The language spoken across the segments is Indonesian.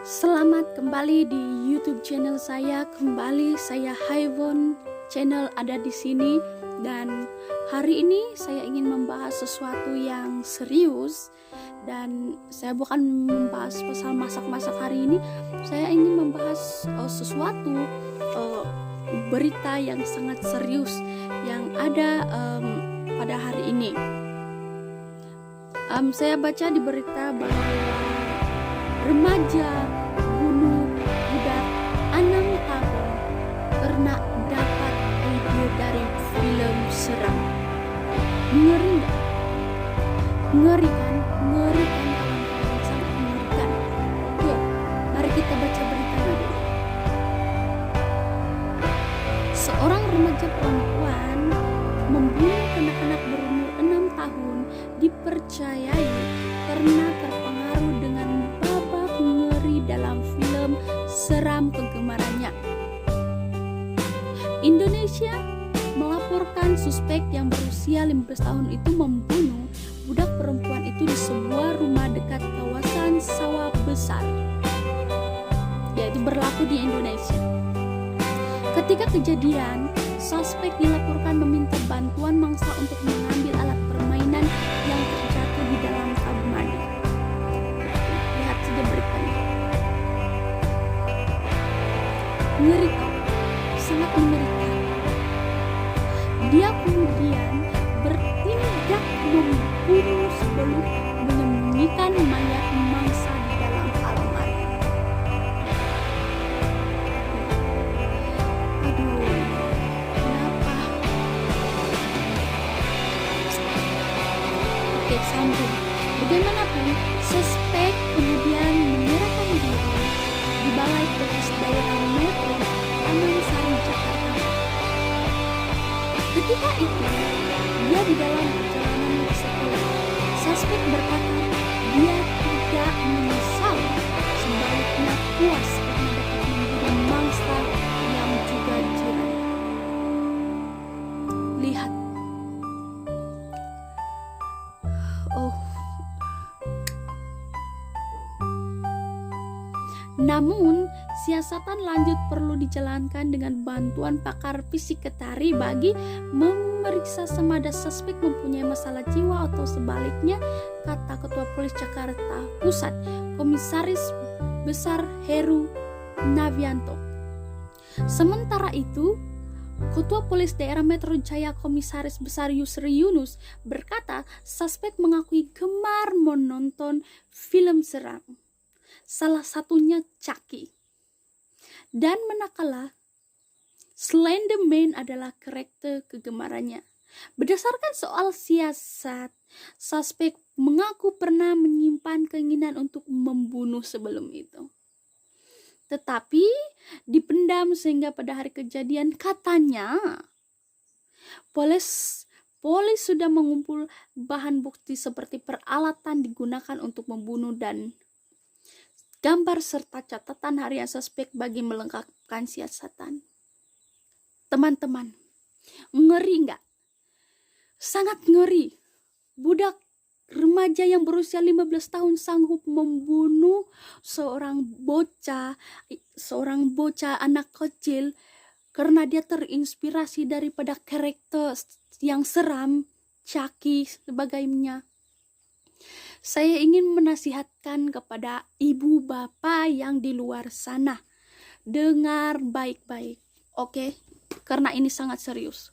Selamat kembali di YouTube channel saya. Kembali saya Haivon channel ada di sini, dan hari ini saya ingin membahas sesuatu yang serius, dan saya bukan membahas pasal masak-masak hari ini. Saya ingin membahas sesuatu berita yang sangat serius yang ada pada hari ini. Saya baca di berita bahwa remaja bunuh budak 6 tahun karena dapat ide dari film seram. Ngeri nggak? Ngeri kan? Ngeri kan kawan-kawan, sangat mengerikan. Yuk, mari kita baca beritanya dulu. Seorang remaja perempuan membunuh anak-anak berumur 6 tahun dipercayai karena terpengaruh dengan babak ngeri dalam film seram kegemarannya. Indonesia melaporkan suspek yang berusia 15 tahun itu membunuh budak perempuan itu di sebuah rumah dekat kawasan Sawah Besar, yaitu berlaku di Indonesia. Ketika kejadian, suspek dilaporkan meminta bantuan mangsa untuk mengambil alat permainan yang terjatuh di dalam tabung mandi. Lihat saja beritanya. Mengerikan, sangat mengerikan. Dia kemudian bertindak membunuh sebelum menyembunyikan mayat mangsa di dalam halaman. Aduh, kenapa? Oke, sambung. Bagaimanapun, suspek kemudian menyerahkan diri di Balai Polis Daerah Metro Taman Sari, Jakarta. Ketika itu, dia di dalam perjalanan ke sekolah. Suspek berkata dia tidak menyesal, sebaliknya puas karena dapat membunuh mangsa yang juga jiran. Lihat. Oh. Namun, siasatan lanjut perlu dijalankan dengan bantuan pakar psiketari bagi memeriksa semada suspek mempunyai masalah jiwa atau sebaliknya, kata Ketua Polis Jakarta Pusat, Komisaris Besar Heru Navianto. Sementara itu, Ketua Polis Daerah Metro Jaya Komisaris Besar Yusri Yunus berkata suspek mengakui gemar menonton film seram, salah satunya Chucky. Dan manakala Slender Man adalah karakter kegemarannya. Berdasarkan soal siasat, suspek mengaku pernah menyimpan keinginan untuk membunuh sebelum itu, tetapi dipendam sehingga pada hari kejadian katanya polis sudah mengumpul bahan bukti seperti peralatan digunakan untuk membunuh dan gambar serta catatan harian suspek bagi melengkapkan siasatan. Teman-teman, ngeri nggak? Sangat ngeri. Budak remaja yang berusia 15 tahun sanggup membunuh seorang bocah anak kecil karena dia terinspirasi daripada karakter yang seram, Chucky sebagainya. Saya ingin menasihatkan kepada ibu bapak yang di luar sana, dengar baik-baik, oke? Karena ini sangat serius.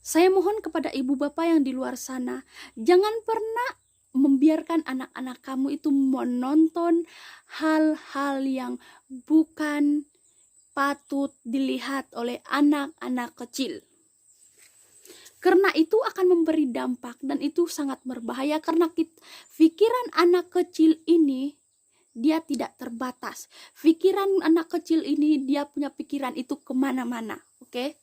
Saya mohon kepada ibu bapak yang di luar sana, jangan pernah membiarkan anak-anak kamu itu menonton hal-hal yang bukan patut dilihat oleh anak-anak kecil. Karena itu akan memberi dampak dan itu sangat berbahaya karena pikiran anak kecil ini dia tidak terbatas. Pikiran anak kecil ini dia punya pikiran itu kemana-mana, oke?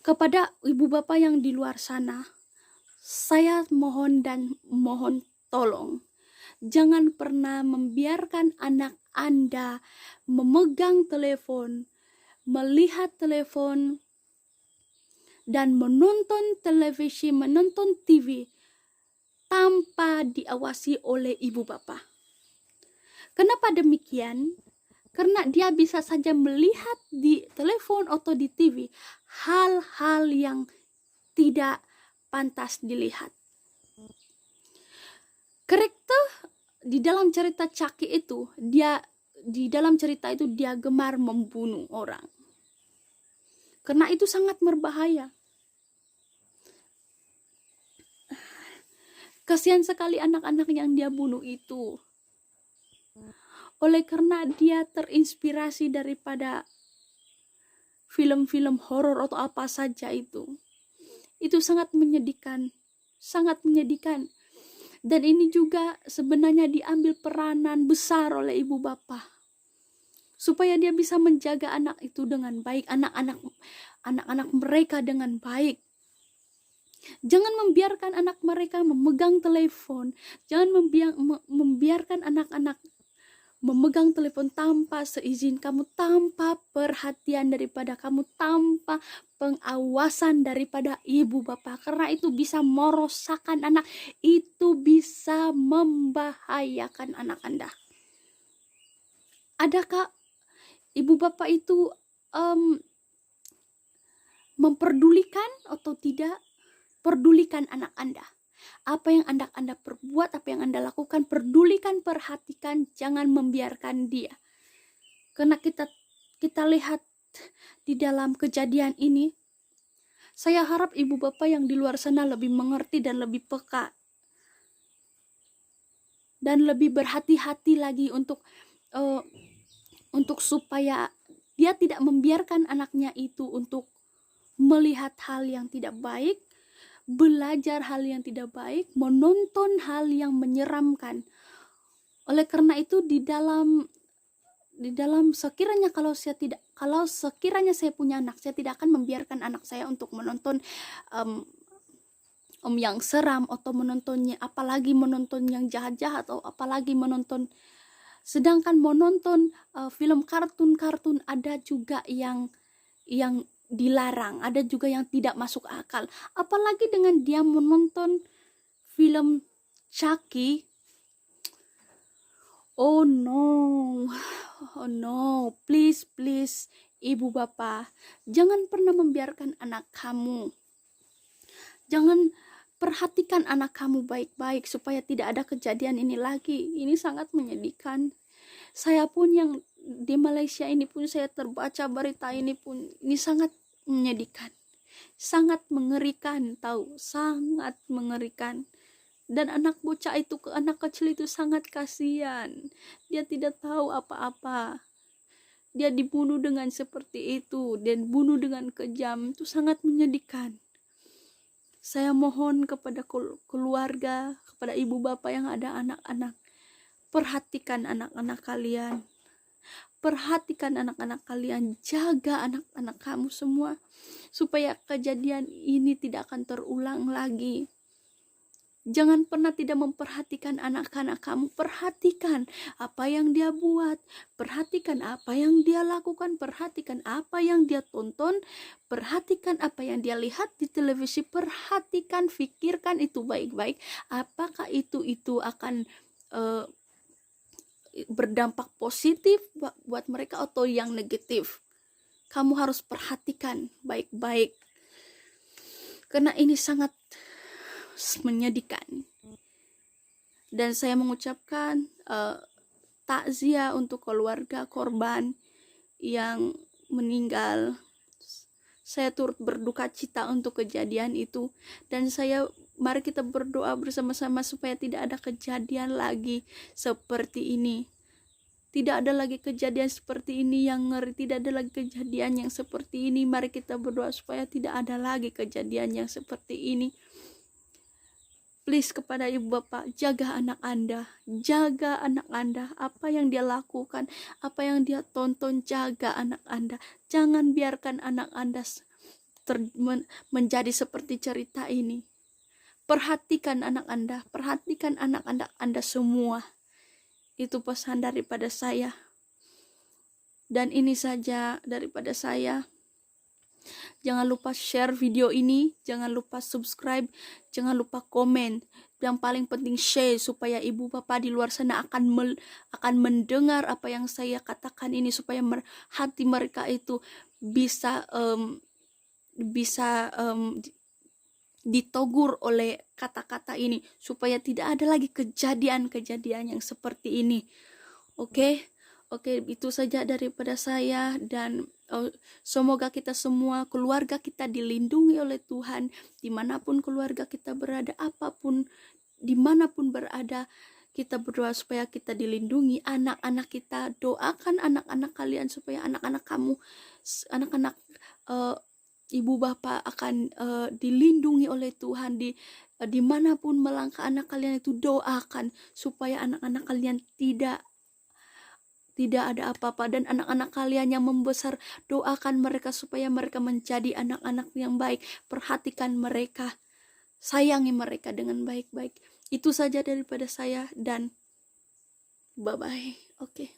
Kepada ibu bapak yang di luar sana, saya mohon tolong, jangan pernah membiarkan anak Anda memegang telepon, melihat telepon, dan menonton televisi, menonton TV tanpa diawasi oleh ibu bapak. Kenapa demikian? Karena dia bisa saja melihat di telepon atau di TV hal-hal yang tidak pantas dilihat. Karakter di dalam cerita Chucky itu, dia gemar membunuh orang. Karena itu sangat berbahaya. Kasihan sekali anak-anak yang dia bunuh itu. Oleh karena dia terinspirasi daripada film-film horor atau apa saja itu. Itu sangat menyedihkan. Sangat menyedihkan. Dan ini juga sebenarnya diambil peranan besar oleh ibu bapak. Supaya dia bisa menjaga anak itu dengan baik. Anak-anak mereka dengan baik. Jangan membiarkan anak mereka memegang telepon. Jangan membiarkan anak-anak memegang telepon tanpa seizin kamu, tanpa perhatian daripada kamu, tanpa pengawasan daripada ibu bapak. Karena itu bisa merosakkan anak, itu bisa membahayakan anak Anda. Adakah ibu bapak itu memperdulikan atau tidak? Perdulikan anak Anda. Apa yang Anda perbuat, apa yang Anda lakukan, perdulikan, perhatikan, jangan membiarkan dia. Karena kita lihat di dalam kejadian ini, saya harap ibu bapak yang di luar sana lebih mengerti dan lebih peka. Dan lebih berhati-hati lagi untuk supaya dia tidak membiarkan anaknya itu untuk melihat hal yang tidak baik, belajar hal yang tidak baik, menonton hal yang menyeramkan. Oleh karena itu di dalam sekiranya sekiranya saya punya anak, saya tidak akan membiarkan anak saya untuk menonton yang seram atau menontonnya, apalagi menonton yang jahat-jahat atau apalagi menonton. Sedangkan menonton film kartun ada juga yang dilarang, ada juga yang tidak masuk akal. Apalagi dengan dia menonton film Chucky. Oh no, please ibu bapak, jangan pernah membiarkan anak kamu. Jangan, perhatikan anak kamu baik-baik supaya tidak ada kejadian ini lagi. Ini sangat menyedihkan. Saya pun yang di Malaysia ini pun saya terbaca berita ini pun, ini sangat menyedihkan, sangat mengerikan, tahu, sangat mengerikan. Dan anak bocah itu, anak kecil itu sangat kasihan. Dia tidak tahu apa-apa. Dia dibunuh dengan seperti itu, dan bunuh dengan kejam. Itu sangat menyedihkan. Saya mohon kepada keluarga, kepada ibu bapak yang ada anak-anak, perhatikan anak-anak kalian. Perhatikan anak-anak kalian, jaga anak-anak kamu semua, supaya kejadian ini tidak akan terulang lagi. Jangan pernah tidak memperhatikan anak-anak kamu. Perhatikan apa yang dia buat, perhatikan apa yang dia lakukan, perhatikan apa yang dia tonton, perhatikan apa yang dia lihat di televisi, perhatikan, pikirkan itu baik-baik. Apakah itu akan berdampak positif buat mereka atau yang negatif. Kamu harus perhatikan baik-baik, karena ini sangat menyedihkan. Dan saya mengucapkan takziah untuk keluarga korban yang meninggal. Saya turut berduka cita untuk kejadian itu, dan mari kita berdoa bersama-sama supaya tidak ada kejadian lagi seperti ini. Tidak ada lagi kejadian seperti ini yang ngeri, tidak ada lagi kejadian yang seperti ini. Mari kita berdoa supaya tidak ada lagi kejadian yang seperti ini. Please kepada ibu bapak, jaga anak Anda, jaga anak Anda, apa yang dia lakukan, apa yang dia tonton, jaga anak Anda. Jangan biarkan anak Anda menjadi seperti cerita ini. Perhatikan anak Anda, perhatikan anak-anak Anda semua. Itu pesan daripada saya. Dan ini saja daripada saya. Jangan lupa share video ini, jangan lupa subscribe, jangan lupa komen. Yang paling penting share supaya ibu bapak di luar sana akan mendengar apa yang saya katakan ini, supaya hati mereka itu bisa ditegur oleh kata-kata ini, supaya tidak ada lagi kejadian-kejadian yang seperti ini. Oke, itu saja daripada saya, dan semoga kita semua, keluarga kita dilindungi oleh Tuhan, dimanapun keluarga kita berada, apapun, dimanapun berada, kita berdoa supaya kita dilindungi. Anak-anak kita, doakan anak-anak kalian supaya anak-anak kamu, anak-anak ibu bapak akan dilindungi oleh Tuhan. Dimanapun melangkah anak kalian itu, doakan supaya anak-anak kalian tidak ada apa-apa, dan anak-anak kalian yang membesar, doakan mereka supaya mereka menjadi anak-anak yang baik. Perhatikan mereka, sayangi mereka dengan baik-baik. Itu saja daripada saya, dan bye-bye. Oke.